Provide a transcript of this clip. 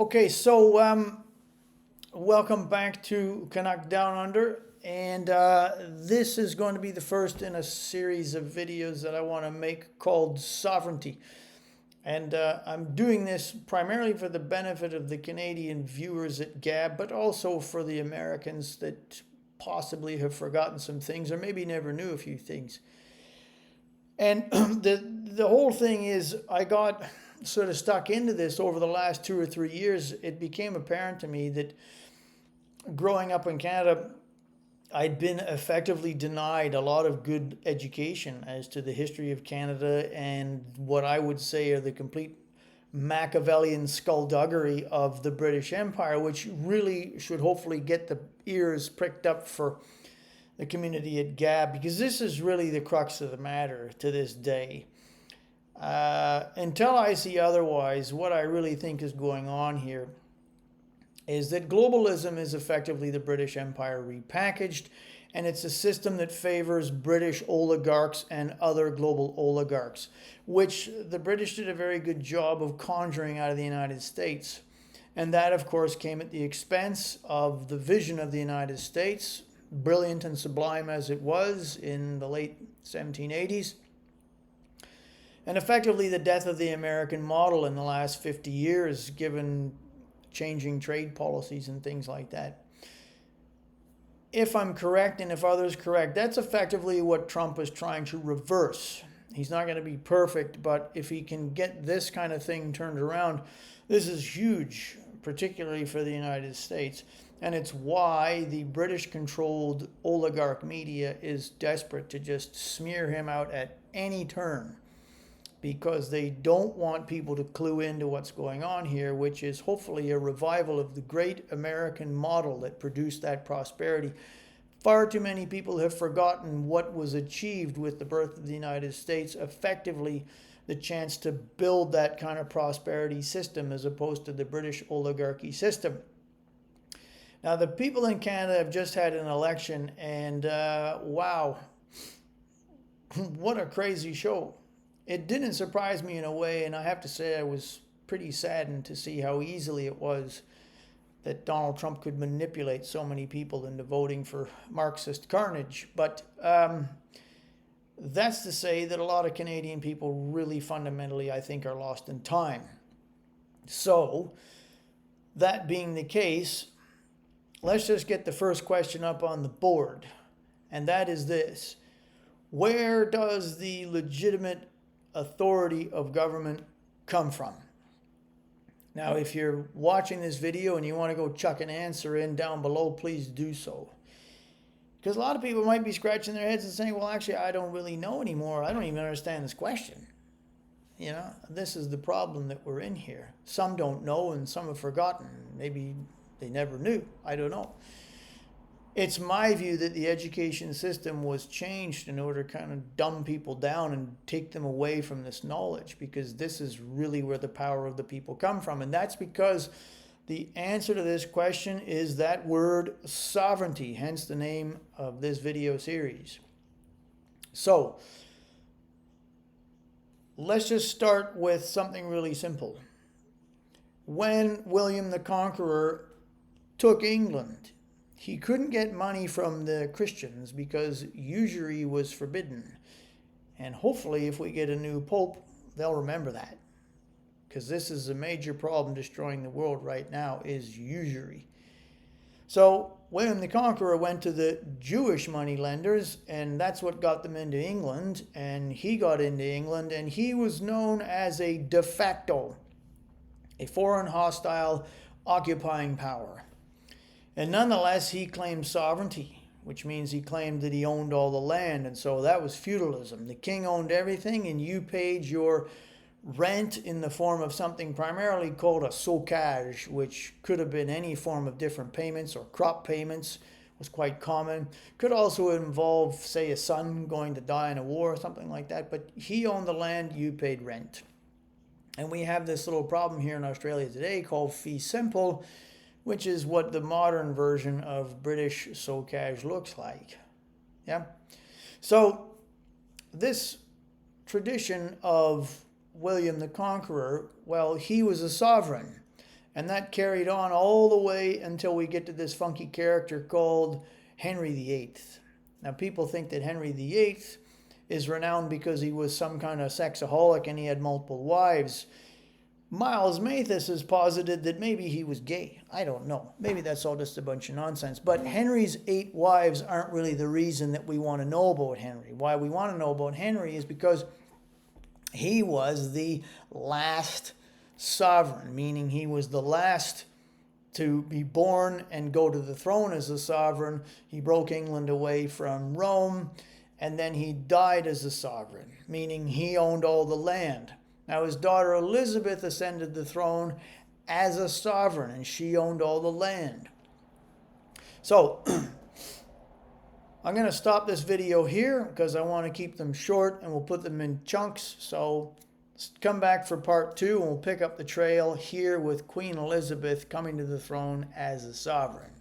Okay, so welcome back to Canuck Down Under, and this is going to be the first in a series of videos that I want to make called Sovereignty. And I'm doing this primarily for the benefit of the Canadian viewers at Gab, but also for the Americans that possibly have forgotten some things or maybe never knew a few things. And the whole thing is, I got sort of stuck into this over the last 2 or 3 years. It became apparent to me that growing up in Canada, I'd been effectively denied a lot of good education as to the history of Canada and what I would say are the complete Machiavellian skullduggery of the British Empire, which really should hopefully get the ears pricked up for the community at Gab, because this is really the crux of the matter to this day. Until I see otherwise, what I really think is going on here is that globalism is effectively the British Empire repackaged, and it's a system that favors British oligarchs and other global oligarchs, which the British did a very good job of conjuring out of the United States. And that, of course, came at the expense of the vision of the United States, brilliant and sublime as it was in the late 1780s, and effectively the death of the American model in the last 50 years, given changing trade policies and things like that. If I'm correct, and if others correct, that's effectively what Trump is trying to reverse. He's not going to be perfect, but if he can get this kind of thing turned around, this is huge, particularly for the United States. And it's why the British-controlled oligarch media is desperate to just smear him out at any turn, because they don't want people to clue into what's going on here, which is hopefully a revival of the great American model that produced that prosperity. Far too many people have forgotten what was achieved with the birth of the United States, effectively the chance to build that kind of prosperity system as opposed to the British oligarchy system. Now, the people in Canada have just had an election, and wow, what a crazy show. It didn't surprise me in a way, and I have to say I was pretty saddened to see how easily it was that Donald Trump could manipulate so many people into voting for Marxist carnage. But that's to say that a lot of Canadian people really fundamentally, I think, are lost in time. So, that being the case, let's just get the first question up on the board, and that is this: where does the legitimate authority of government come from? Now, if you're watching this video and you want to go chuck an answer in down below, please do so. Because a lot of people might be scratching their heads and saying, well, actually, I don't really know anymore. I don't even understand this question. You know, this is the problem that we're in here. Some don't know and some have forgotten. Maybe they never knew. I don't know. It's my view that the education system was changed in order to kind of dumb people down and take them away from this knowledge, because this is really where the power of the people come from. And that's because the answer to this question is that word sovereignty, hence the name of this video series. So, let's just start with something really simple. When William the Conqueror took England, he couldn't get money from the Christians because usury was forbidden. And hopefully, if we get a new pope, they'll remember that. Because this is a major problem destroying the world right now, is usury. So William the Conqueror went to the Jewish moneylenders, and that's what got them into England. And he got into England, and he was known as a de facto, a foreign hostile occupying power. And nonetheless, he claimed sovereignty, which means he claimed that he owned all the land. And so that was feudalism. The king owned everything, and you paid your rent in the form of something primarily called a socage, which could have been any form of different payments, or crop payments was quite common. Could also involve, say, a son going to die in a war or something like that. But he owned the land, you paid rent. And we have this little problem here in Australia today called fee simple, which is what the modern version of British socage looks like. Yeah. So this tradition of William the Conqueror, well, he was a sovereign. And that carried on all the way until we get to this funky character called Henry VIII. Now, people think that Henry VIII is renowned because he was some kind of sexaholic and he had multiple wives. Miles Mathis has posited that maybe he was gay. I don't know. Maybe that's all just a bunch of nonsense. But Henry's 8 wives aren't really the reason that we want to know about Henry. Why we want to know about Henry is because he was the last sovereign, meaning he was the last to be born and go to the throne as a sovereign. He broke England away from Rome, and then he died as a sovereign, meaning he owned all the land. Now, his daughter Elizabeth ascended the throne as a sovereign, and she owned all the land. So, I'm going to stop this video here because I want to keep them short, and we'll put them in chunks. So, come back for part 2, and we'll pick up the trail here with Queen Elizabeth coming to the throne as a sovereign.